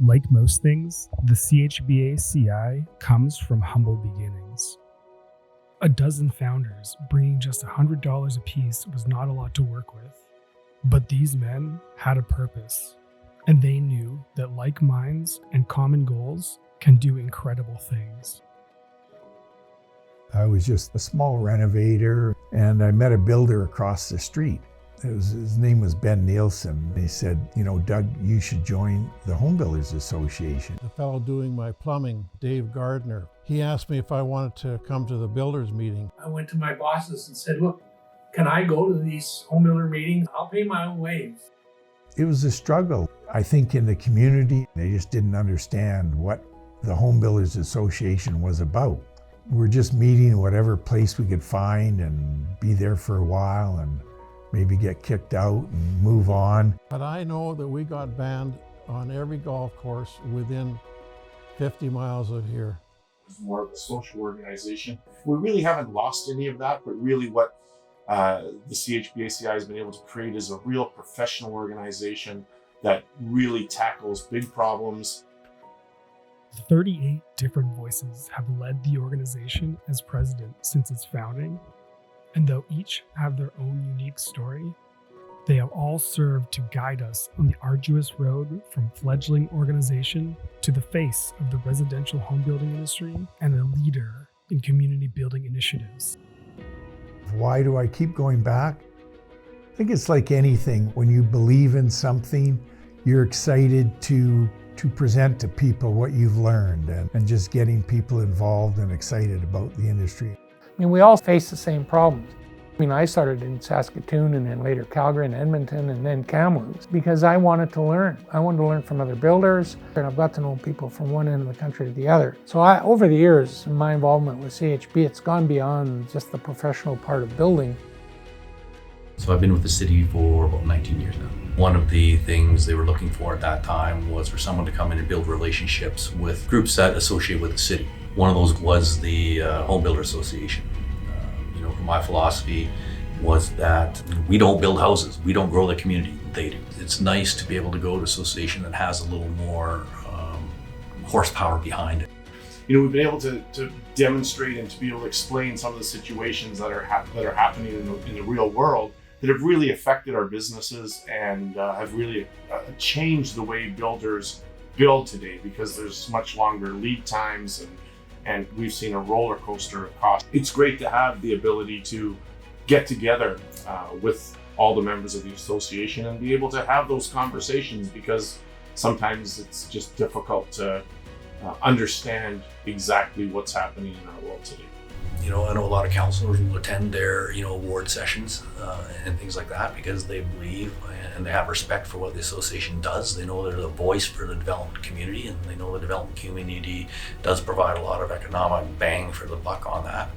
Like most things, the CHBA CI comes from humble beginnings. A dozen founders bringing just $100 apiece was not a lot to work with. But these men had a purpose, and they knew that like minds and common goals can do incredible things. I was just a small renovator, and I met a builder across the street. His name was Ben Nielsen. He said, Doug, you should join the Home Builders Association. The fellow doing my plumbing, Dave Gardner, he asked me if I wanted to come to the builders meeting. I went to my bosses and said, look, can I go to these home builder meetings? I'll pay my own way. It was a struggle. I think in the community, they just didn't understand what the Home Builders Association was about. We're just meeting whatever place we could find and be there for a while and maybe get kicked out and move on. But I know that we got banned on every golf course within 50 miles of here. It's more of a social organization. We really haven't lost any of that, but really what the CHBA has been able to create is a real professional organization that really tackles big problems. 38 different voices have led the organization as president since its founding, and though each have their own unique story, they have all served to guide us on the arduous road from fledgling organization to the face of the residential home building industry and a leader in community building initiatives. Why do I keep going back? I think it's like anything. When you believe in something, you're excited to present to people what you've learned and just getting people involved and excited about the industry. We all face the same problems. I started in Saskatoon and then later Calgary and Edmonton and then Kamloops because I wanted to learn. I wanted to learn from other builders, and I've got to know people from one end of the country to the other. So over the years, my involvement with CHB, it's gone beyond just the professional part of building. So I've been with the city for about 19 years now. One of the things they were looking for at that time was for someone to come in and build relationships with groups that associate with the city. One of those was the Home Builder Association. My philosophy was that we don't build houses, we don't grow the community, they do. It's nice to be able to go to an association that has a little more horsepower behind it. We've been able to demonstrate and to be able to explain some of the situations that are happening in the real world that have really affected our businesses and have really changed the way builders build today, because there's much longer lead times and we've seen a roller coaster of cost. It's great to have the ability to get together with all the members of the association and be able to have those conversations, because sometimes it's just difficult to understand exactly what's happening in our world today. I know a lot of councillors will attend their, award sessions and things like that because they believe and they have respect for what the association does. They know they're the voice for the development community, and they know the development community does provide a lot of economic bang for the buck on that.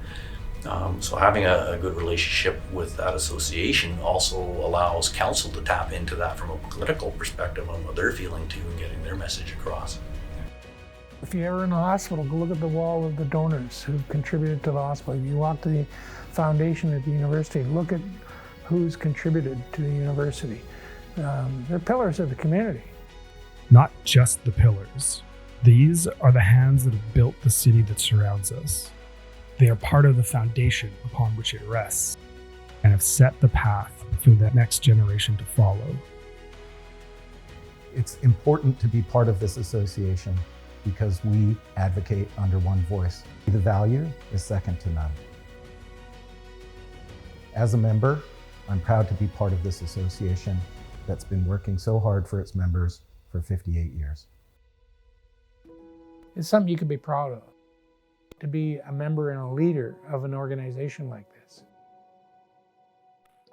So having a good relationship with that association also allows council to tap into that from a political perspective on what they're feeling too and getting their message across. If you're ever in a hospital, go look at the wall of the donors who've contributed to the hospital. If you walk to the foundation at the university, look at who's contributed to the university. They're pillars of the community. Not just the pillars. These are the hands that have built the city that surrounds us. They are part of the foundation upon which it rests and have set the path for the next generation to follow. It's important to be part of this association because we advocate under one voice. The value is second to none. As a member, I'm proud to be part of this association that's been working so hard for its members for 58 years. It's something you can be proud of, to be a member and a leader of an organization like this.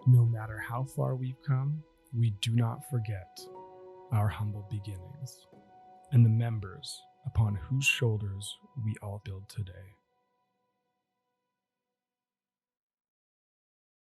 No matter how far we've come, we do not forget our humble beginnings and the members upon whose shoulders we all build today.